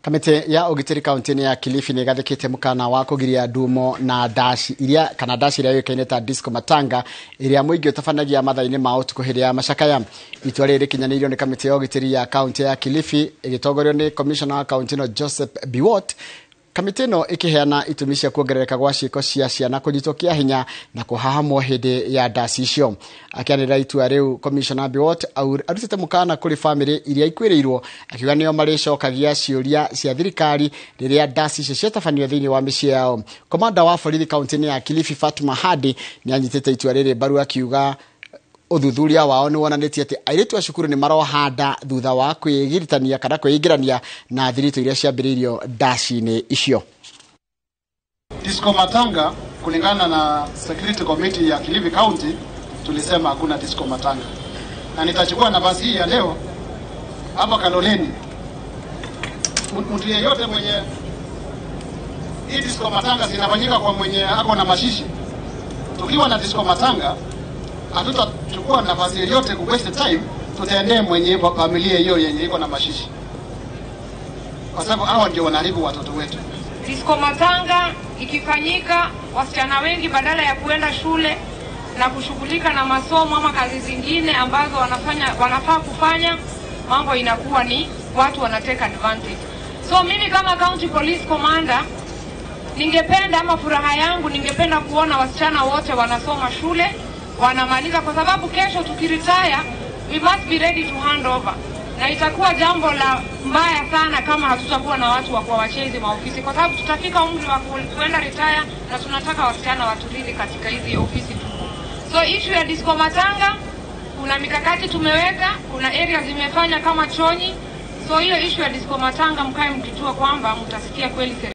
Kamite ya ugitiri kaunti ya Kilifi ni gathikite mukana wa kugiria ndumo na dashi iria kana dashi iria yokaine ta disco matanga iria muingi utafanagia mathaini ma utuku hindi ya macakaya. Itua riri rikinyanirio ni kamite ya ugitiri ya kaunti ya Kilifi igitongorio ni commissioner wa kaunti no Joseph Biwott. Kamite no ikiheana itumi cia kuongerereka gwa ciiko cia ciana kunyitokia hinya na kuhahamwo hindi ya dashi icio. Akianira itua riu commissioner Biwott arutite mukana kuri family iria ikwirirwo akiuga nio maricokagia ciuria cia thirikari riria dashi icio ciatafanio thiini wa micii yao. Komanda wa borithi kaunti ya Kilifi Fatuma Hadi ni anyitite itua riri baru akiuga uthuthuria wao ni wonanitie ati airitu a cukuru ni marohanda thutha wa kwigiritania kana kwingirania na thirito iria ciambiririo dashi-ini icio. Disco matanga kulingana na security committee ya Kilifi County tulisema hakuna disco matanga. Na nitachukua nafasi hii ya leo hapa Kaloleni. Mtu yeyote mwenye hii disco matanga zinafanyika kwa mwenye ako na mashishi. Tukiwa na disco matanga hatutachukua nafasi yoyote ku waste time, tutaendea mwenye familia hiyo yenye iko na mashishi. Kwa sababu hao ndio wanaharibu watoto wetu. Disco matanga ikifanyika, wasichana wengi badala ya kuenda shule na kushughulika na masomo ama kazi zingine ambazo wanafaa kufanya, mambo inakuwa ni watu wanateka advantage. So mimi kama county police commander ningependa ama furaha yangu ningependa kuona wasichana wote wanasoma shule, wanamaliza, kwa sababu kesho tukiretire we must be ready to hand over. Na itakuwa jambo la mbaya sana kama hatutakuwa na watu wa kuwachezi maofisi, kwa sababu tutafika umri wa kwenda retire na tunataka wasichana waturidi katika hizi ofisi tu. So issue ya disco matanga kuna mikakati tumeweka, kuna areas zimefanya kama Chonyi. So hiyo issue ya disco matanga mkae mkijua kwamba mtasikia kweli